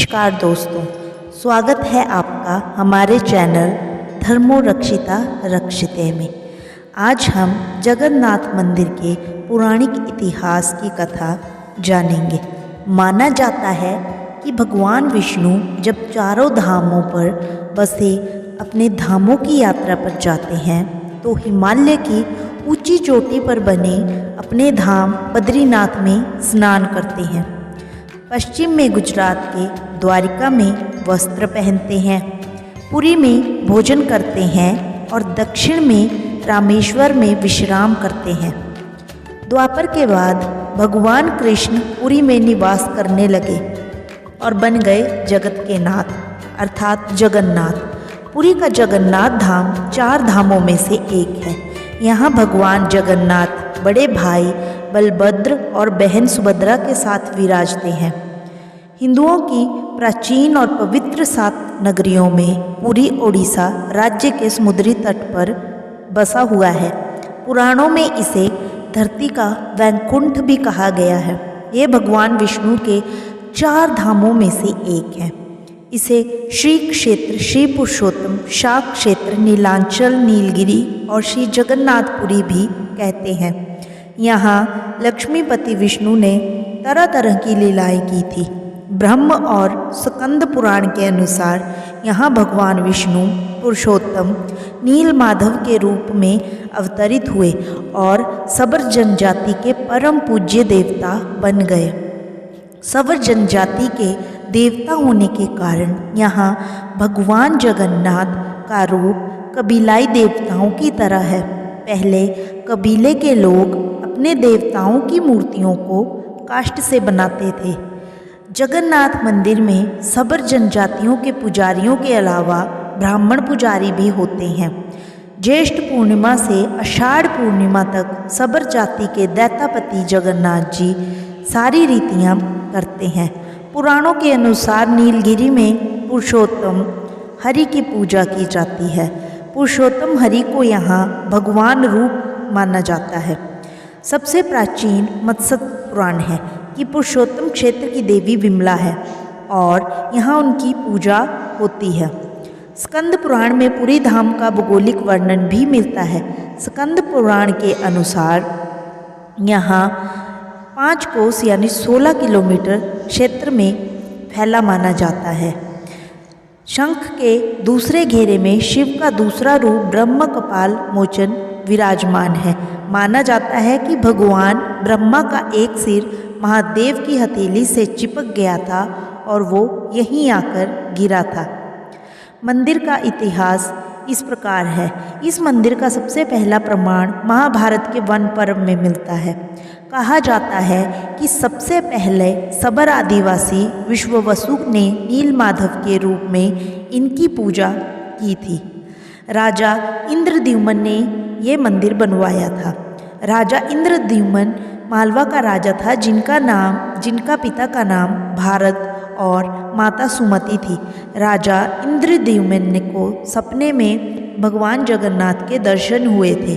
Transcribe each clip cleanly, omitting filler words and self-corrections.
नमस्कार दोस्तों, स्वागत है आपका हमारे चैनल धर्मो रक्षिता रक्षिते में। आज हम जगन्नाथ मंदिर के पौराणिक इतिहास की कथा जानेंगे। माना जाता है कि भगवान विष्णु जब चारों धामों पर बसे अपने धामों की यात्रा पर जाते हैं तो हिमालय की ऊंची चोटी पर बने अपने धाम बद्रीनाथ में स्नान करते हैं। पश्चिम में गुजरात के द्वारिका में वस्त्र पहनते हैं, पुरी में भोजन करते हैं और दक्षिण में रामेश्वर में विश्राम करते हैं। द्वापर के बाद भगवान कृष्ण पुरी में निवास करने लगे और बन गए जगत के नाथ अर्थात जगन्नाथ। पुरी का जगन्नाथ धाम 4 धामों में से एक है। यहाँ भगवान जगन्नाथ बड़े भाई बलभद्र और बहन सुभद्रा के साथ विराजते हैं। हिंदुओं की प्राचीन और पवित्र 7 नगरियों में पुरी ओडिशा राज्य के समुद्री तट पर बसा हुआ है। पुराणों में इसे धरती का वैकुंठ भी कहा गया है। ये भगवान विष्णु के 4 धामों में से एक है। इसे श्री क्षेत्र, श्री पुरुषोत्तम, शाक क्षेत्र, नीलांचल, नीलगिरी और श्री जगन्नाथपुरी भी कहते हैं। यहाँ लक्ष्मीपति विष्णु ने तरह तरह की लीलाएं की थी। ब्रह्म और स्कंद पुराण के अनुसार यहाँ भगवान विष्णु पुरुषोत्तम नील माधव के रूप में अवतरित हुए और सबर जनजाति के परम पूज्य देवता बन गए। सबर जनजाति के देवता होने के कारण यहाँ भगवान जगन्नाथ का रूप कबीलाई देवताओं की तरह है। पहले कबीले के लोग अपने देवताओं की मूर्तियों को काष्ठ से बनाते थे। जगन्नाथ मंदिर में सबर जनजातियों के पुजारियों के अलावा ब्राह्मण पुजारी भी होते हैं। ज्येष्ठ पूर्णिमा से आषाढ़ पूर्णिमा तक सबर जाति के दैतापति जगन्नाथ जी सारी रीतियां करते हैं। पुराणों के अनुसार नीलगिरी में पुरुषोत्तम हरि की पूजा की जाती है। पुरुषोत्तम हरि को यहाँ भगवान रूप माना जाता है। सबसे प्राचीन मत्स्य पुराण है कि पुरुषोत्तम क्षेत्र की देवी विमला है और यहाँ उनकी पूजा होती है। स्कंद पुराण में पुरी धाम का भौगोलिक वर्णन भी मिलता है। स्कंद पुराण के अनुसार यहाँ 5 कोस यानी 16 किलोमीटर क्षेत्र में फैला माना जाता है। शंख के दूसरे घेरे में शिव का दूसरा रूप ब्रह्म कपाल मोचन विराजमान है। माना जाता है कि भगवान ब्रह्मा का एक सिर महादेव की हथेली से चिपक गया था और वो यहीं आकर गिरा था। मंदिर का इतिहास इस प्रकार है। इस मंदिर का सबसे पहला प्रमाण महाभारत के वन पर्व में मिलता है। कहा जाता है कि सबसे पहले सबर आदिवासी विश्ववसु ने नील माधव के रूप में इनकी पूजा की थी। राजा इंद्रद्युम्न ने ये मंदिर बनवाया था। राजा इंद्रद्युम्न मालवा का राजा था जिनका पिता का नाम भारत और माता सुमति थी। राजा इंद्रद्युम्न को सपने में भगवान जगन्नाथ के दर्शन हुए थे।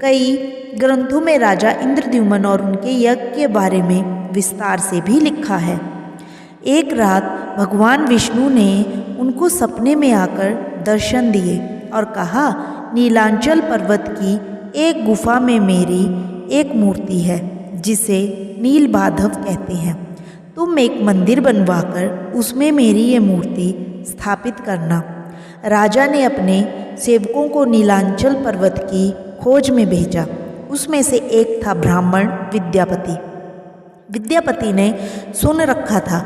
कई ग्रंथों में राजा इंद्रद्युम्न और उनके यज्ञ के बारे में विस्तार से भी लिखा है। एक रात भगवान विष्णु ने उनको सपने में आकर दर्शन दिए और कहा, नीलांचल पर्वत की एक गुफा में मेरी एक मूर्ति है जिसे नील माधव कहते हैं। तुम एक मंदिर बनवाकर उसमें मेरी ये मूर्ति स्थापित करना। राजा ने अपने सेवकों को नीलांचल पर्वत की खोज में भेजा। उसमें से एक था ब्राह्मण विद्यापति। विद्यापति ने सुन रखा था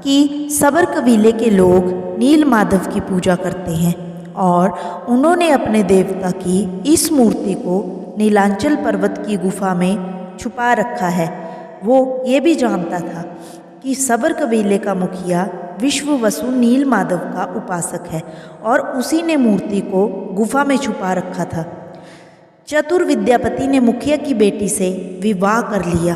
कि सबर कबीले के लोग नील माधव की पूजा करते हैं और उन्होंने अपने देवता की इस मूर्ति को नीलांचल पर्वत की गुफा में छुपा रखा है। वो ये भी जानता था कि सबर कबीले का मुखिया विश्ववसु नील माधव का उपासक है और उसी ने मूर्ति को गुफा में छुपा रखा था। चतुर विद्यापति ने मुखिया की बेटी से विवाह कर लिया।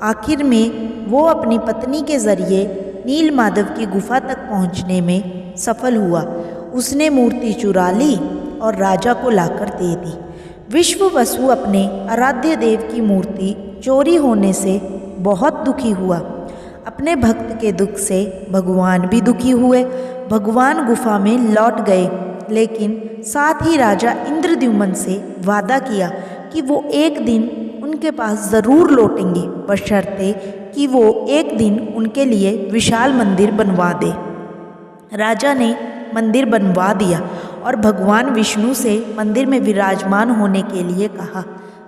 आखिर में वो अपनी पत्नी के जरिए नील माधव की गुफा तक पहुंचने में सफल हुआ। उसने मूर्ति चुरा ली और राजा को लाकर दे दी। विश्ववसु अपने आराध्य देव की मूर्ति चोरी होने से बहुत दुखी हुआ। अपने भक्त के दुख से भगवान भी दुखी हुए। भगवान गुफा में लौट गए, लेकिन साथ ही राजा इंद्रद्युम्न से वादा किया कि वो एक दिन उनके पास ज़रूर लौटेंगे, बशर्ते कि वो एक दिन उनके लिए विशाल मंदिर बनवा दे। राजा ने मंदिर बनवा दिया और भगवान विष्णु से मंदिर में विराजमान होने के लिए कहा।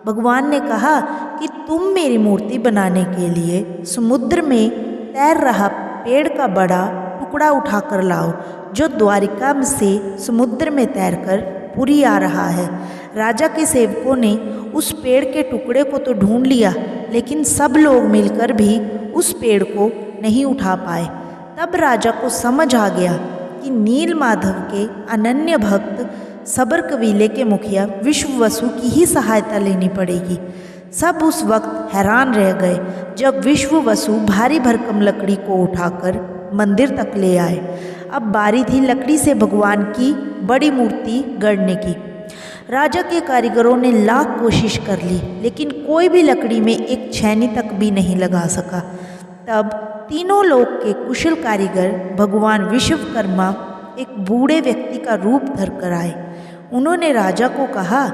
भगवान ने कहा कि तुम मेरी मूर्ति बनाने के लिए समुद्र में तैर रहा पेड़ का बड़ा टुकड़ा उठाकर लाओ, जो द्वारिका से समुद्र में तैरकर पुरी आ रहा है। राजा के सेवकों ने उस पेड़ के टुकड़े को तो ढूंढ लिया, लेकिन सब लोग मिलकर भी उस पेड़ को नहीं उठा पाए। तब राजा को समझ आ गया कि नीलमाधव के अनन्य भक्त सबर कबीले के मुखिया विश्ववसु की ही सहायता लेनी पड़ेगी। सब उस वक्त हैरान रह गए जब विश्ववसु भारी भरकम लकड़ी को उठाकर मंदिर तक ले आए। अब बारी थी लकड़ी से भगवान की बड़ी मूर्ति गढ़ने की। राजा के कारीगरों ने लाख कोशिश कर ली, लेकिन कोई भी लकड़ी में एक छेनी तक भी नहीं लगा सका। तब तीनों लोक के कुशल कारीगर भगवान विश्वकर्मा एक बूढ़े व्यक्ति का रूप धरकर आए। उन्होंने राजा को कहा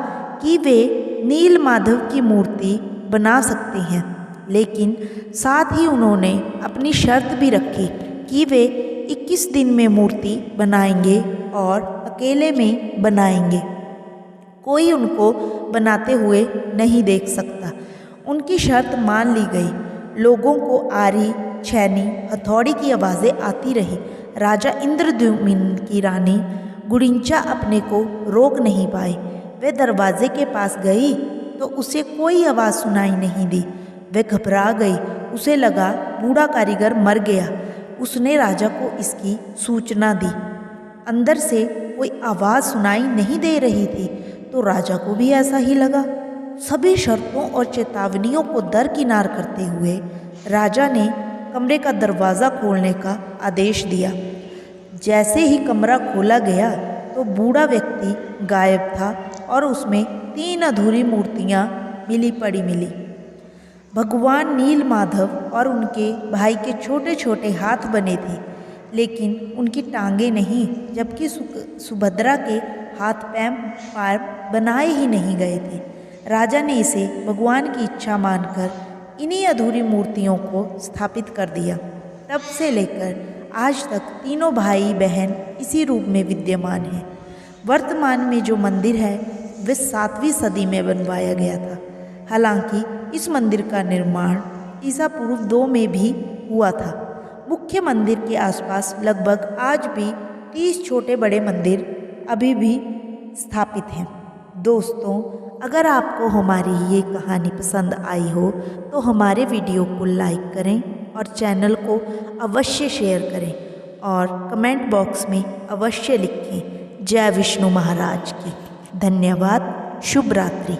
कि वे नीलमाधव की मूर्ति बना सकते हैं, लेकिन साथ ही उन्होंने अपनी शर्त भी रखी कि वे 21 दिन में मूर्ति बनाएंगे और अकेले में बनाएंगे। कोई उनको बनाते हुए नहीं देख सकता। उनकी शर्त मान ली गई। लोगों को आरी, छेनी, हथौड़ी की आवाज़ें आती रही। राजा इंद्रद्युम्न की रानी गुडिंचा अपने को रोक नहीं पाई। वे दरवाजे के पास गई तो उसे कोई आवाज़ सुनाई नहीं दी। वे घबरा गई। उसे लगा बूढ़ा कारीगर मर गया। उसने राजा को इसकी सूचना दी। अंदर से कोई आवाज़ सुनाई नहीं दे रही थी, तो राजा को भी ऐसा ही लगा। सभी शर्तों और चेतावनियों को दरकिनार करते हुए राजा ने कमरे का दरवाज़ा खोलने का आदेश दिया। जैसे ही कमरा खोला गया तो बूढ़ा व्यक्ति गायब था और उसमें 3 अधूरी मूर्तियाँ मिली। भगवान नीलमाधव और उनके भाई के छोटे छोटे हाथ बने थे, लेकिन उनकी टांगें नहीं, जबकि सुभद्रा के हाथ पैर बनाए ही नहीं गए थे। राजा ने इसे भगवान की इच्छा मानकर इन्हीं अधूरी मूर्तियों को स्थापित कर दिया। तब से लेकर आज तक तीनों भाई बहन इसी रूप में विद्यमान हैं। वर्तमान में जो मंदिर है वह 7वीं सदी में बनवाया गया था। हालांकि इस मंदिर का निर्माण ईसा पूर्व 2 में भी हुआ था। मुख्य मंदिर के आसपास लगभग आज भी 30 छोटे बड़े मंदिर अभी भी स्थापित हैं। दोस्तों, अगर आपको हमारी ये कहानी पसंद आई हो तो हमारे वीडियो को लाइक करें और चैनल को अवश्य शेयर करें और कमेंट बॉक्स में अवश्य लिखें जय विष्णु महाराज की। धन्यवाद। शुभ रात्रि।